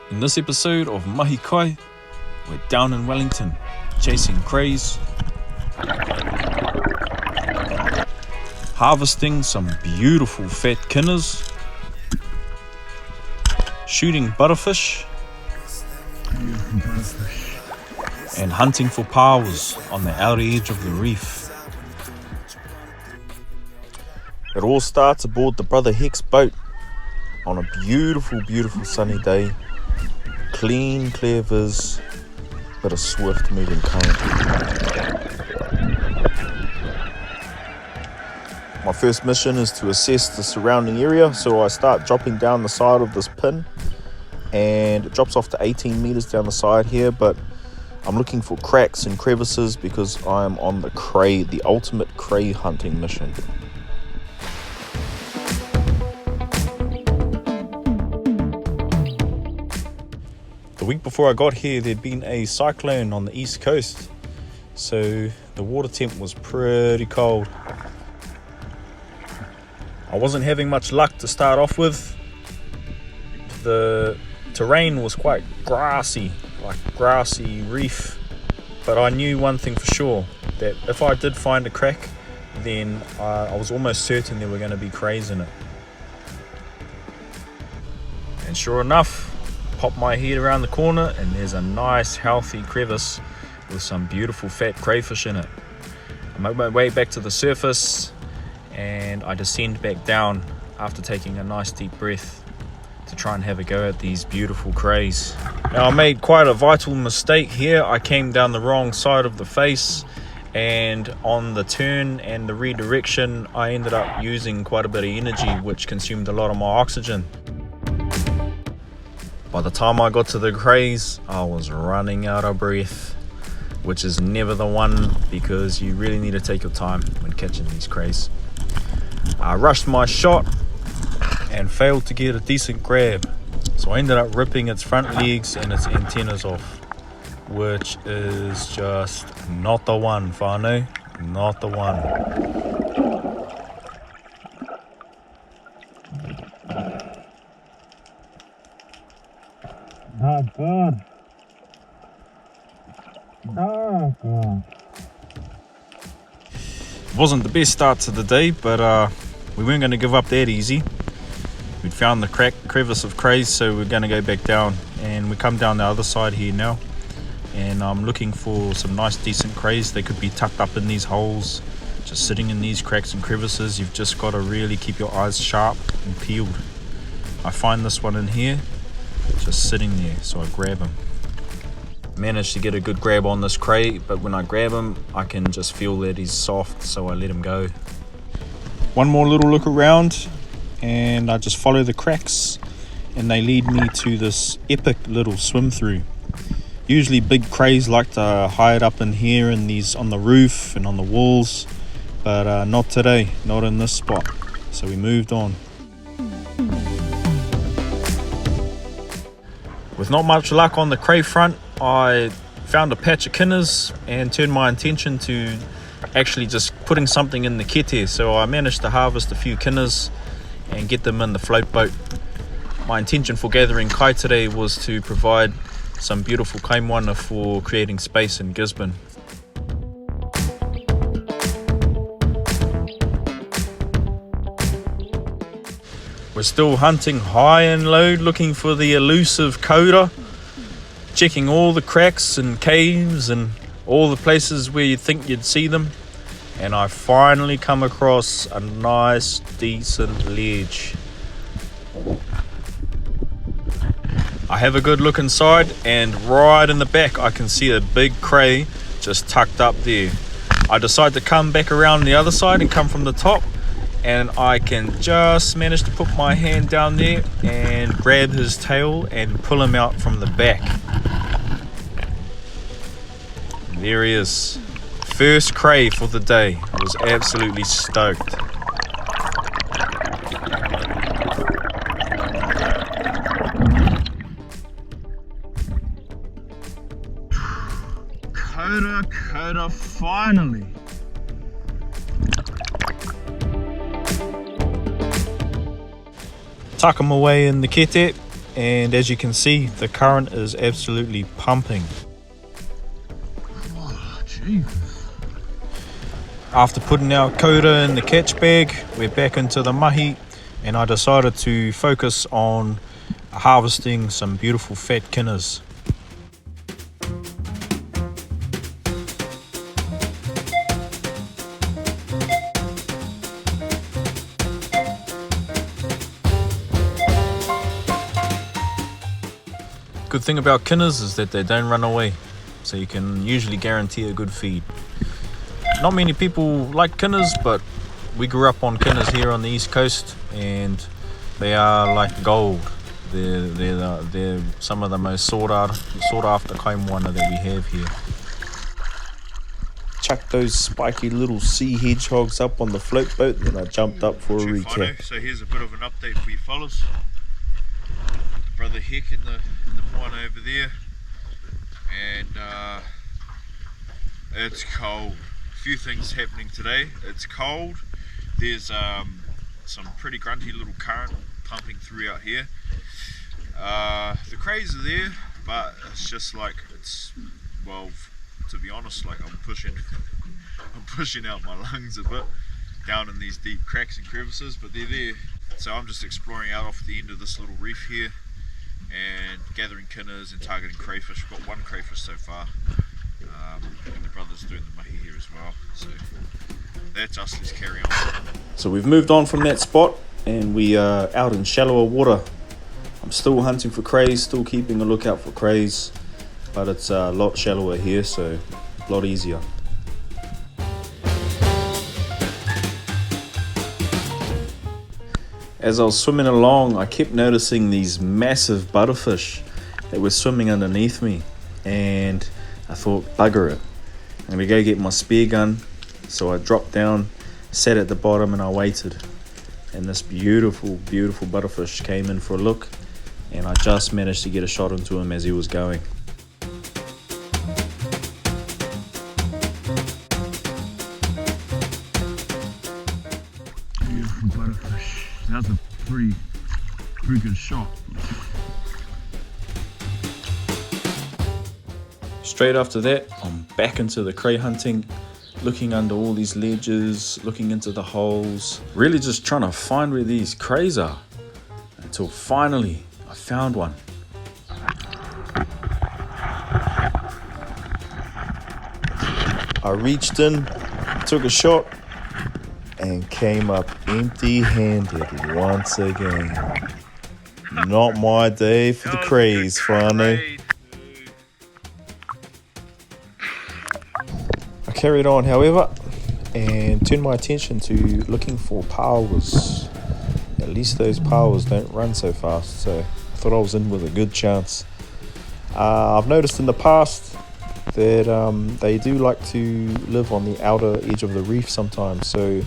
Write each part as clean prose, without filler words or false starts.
In this episode of Mahi, we're down in Wellington, chasing CRAYS, harvesting some beautiful fat KINAS, shooting butterfish, and hunting for PAUAs on the outer edge of the reef. It all starts aboard the Brother Heck's boat on a beautiful, beautiful sunny day. Clean, clear viz, but a swift moving current. My first mission is to assess the surrounding area, so I start dropping down the side of this pin, and it drops off to 18 meters down the side here, but I'm looking for cracks and crevices because I'm on the ultimate cray hunting mission. The week before I got here, there'd been a cyclone on the east coast, so the water temp was pretty cold. I wasn't having much luck to start off with. The terrain was quite grassy, like grassy reef, but I knew one thing for sure, that if I did find a crack, then I was almost certain there were going to be crays in it. And sure enough, pop my head around the corner and there's a nice healthy crevice with some beautiful fat crayfish in it. I make my way back to the surface and I descend back down after taking a nice deep breath to try and have a go at these beautiful crays. Now I made quite a vital mistake here. I came down the wrong side of the face, and on the turn and the redirection I ended up using quite a bit of energy, which consumed a lot of my oxygen. By the time I got to the crays, I was running out of breath, which is never the one because you really need to take your time when catching these crays. I rushed my shot and failed to get a decent grab, so I ended up ripping its front legs and its antennas off, which is just not the one, whānau, not the one. Not good. It wasn't the best start to the day, but we weren't going to give up that easy. We'd found the crevice of crays, so we're going to go back down, and we come down the other side here now, and I'm looking for some nice decent crays. They could be tucked up in these holes, just sitting in these cracks and crevices. You've just got to really keep your eyes sharp and peeled. I find this one in here, just sitting there, so I grab him. Managed to get a good grab on this cray, but when I grab him I can just feel that he's soft, so I let him go. One more little look around and I just follow the cracks, and they lead me to this epic little swim through. Usually big crays like to hide up in here and these on the roof and on the walls, but not today, not in this spot, so we moved on. With not much luck on the cray front, I found a patch of KINAS and turned my attention to actually just putting something in the kete. So I managed to harvest a few KINAS and get them in the float boat. My intention for gathering kai today was to provide some beautiful kaimwana for creating space in Gisborne. We're still hunting high and low, looking for the elusive coda, checking all the cracks and caves and all the places where you'd think you'd see them, and I finally come across a nice decent ledge. I have a good look inside, and right in the back I can see a big cray just tucked up there. I decide to come back around the other side and come from the top, and I can just manage to put my hand down there and grab his tail and pull him out from the back. There he is. First cray for the day. I was absolutely stoked. Coda, finally. Tuck him away in the kete, and as you can see, the current is absolutely pumping. Oh, Jesus. After putting our quota in the catch bag, we're back into the mahi, and I decided to focus on harvesting some beautiful fat KINAS. Good thing about KINAS is that they don't run away, so you can usually guarantee a good feed. Not many people like KINAS, but we grew up on KINAS here on the East Coast, and they are like gold. They're some of the most sought after kaimoana that we have here. Chucked those spiky little sea hedgehogs up on the float boat, and I jumped up for a recap. So here's a bit of an update for you fellas. Brother Heck in the moana over there, and it's cold. A few things happening today. It's cold. There's some pretty grunty little current pumping through out here. The CRAYS are there, but it's just like, well, to be honest, like I'm pushing out my lungs a bit down in these deep cracks and crevices, but they're there. So I'm just exploring out off the end of this little reef here and gathering KINAS and targeting crayfish. We've got one crayfish so far, and the brother's doing the mahi here as well. So that's us, let's carry on. So we've moved on from that spot, and we are out in shallower water. I'm still hunting for CRAYS, still keeping a lookout for CRAYS, but it's a lot shallower here, so a lot easier. As I was swimming along, I kept noticing these massive butterfish that were swimming underneath me, and I thought, bugger it, I'm gonna go get my spear gun. So I dropped down, sat at the bottom, and I waited, and this beautiful butterfish came in for a look, and I just managed to get a shot into him as he was going. Beautiful butterfish. That's a pretty good shot. Straight after that, I'm back into the cray hunting, looking under all these ledges, looking into the holes, really just trying to find where these CRAYS are, until finally I found one. I reached in, took a shot, and came up empty-handed once again. Not my day for the CRAYS, funny. I carried on, however, and turned my attention to looking for PAUAs. At least those PAUAs don't run so fast, so I thought I was in with a good chance. I've noticed in the past that they do like to live on the outer edge of the reef sometimes, so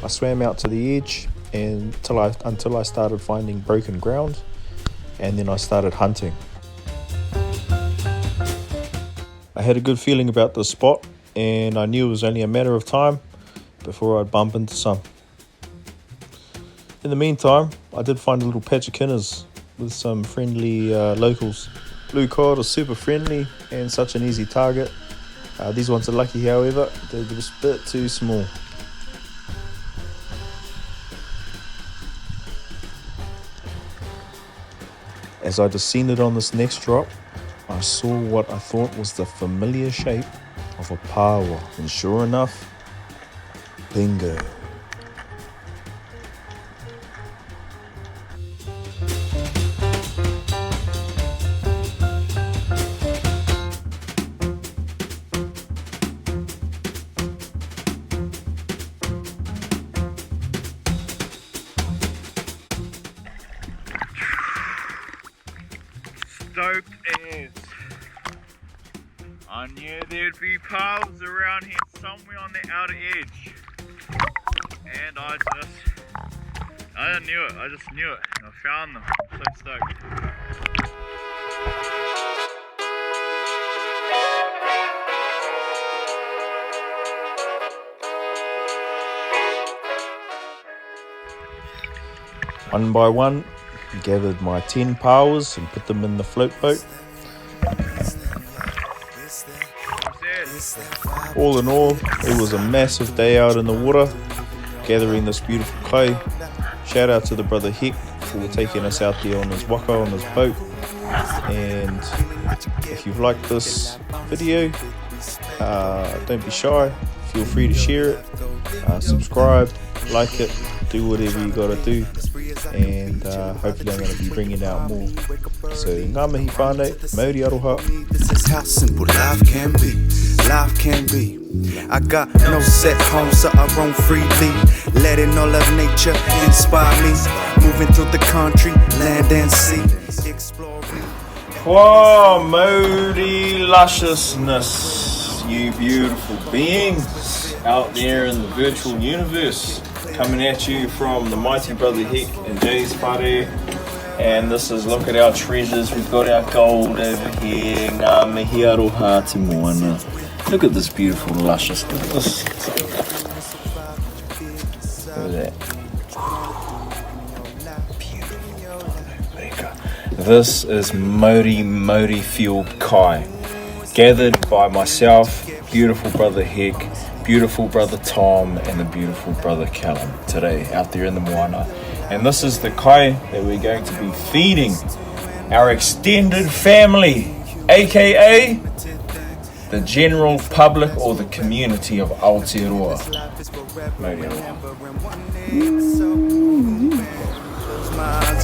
I swam out to the edge until I started finding broken ground, and then I started hunting. I had a good feeling about this spot, and I knew it was only a matter of time before I'd bump into some. In the meantime, I did find a little patch of KINAS with some friendly locals. Blue cod are super friendly and such an easy target. These ones are lucky, however, they're just a bit too small. As I descended on this next drop, I saw what I thought was the familiar shape of a PAUA, and sure enough, bingo. Stoked as. I knew there'd be PAUAs around here somewhere on the outer edge. And I just knew it. I found them. I'm so stoked. One by one, gathered my 10 PAUAs and put them in the float boat. All in all, it was a massive day out in the water, gathering this beautiful kai. Shout out to the brother Hick for taking us out there on his waka, on his boat. And if you've liked this video, don't be shy, feel free to share it, subscribe, like it, do whatever you gotta do, and hopefully I'm going to be bringing out more. So ngā mihi whānei, mauri aroha. This is how simple life can be. Life can be. I got no set home, so I roam freely, letting all of nature inspire me. Moving through the country, land and sea, exploring. Whoa, Maori lusciousness, you beautiful beings out there in the virtual universe. Coming at you from the mighty brother Hick and Jay's party. And this is, look at our treasures. We've got our gold over here. Ngā mihi aroha te moana. Look at this beautiful lusciousness. Look at that. Beautiful. This is Maori field kai, gathered by myself, beautiful brother Hick, beautiful brother Tom, and the beautiful brother Callum today out there in the moana. And this is the kai that we're going to be feeding our extended family, aka the general public or the community of Aotearoa.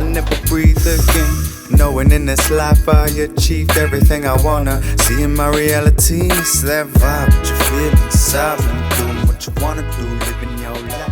And never breathe again. Knowing in this life I achieved everything I wanna. Seeing my reality, it's that vibe, what you feel inside. Doing what you wanna do, living your life.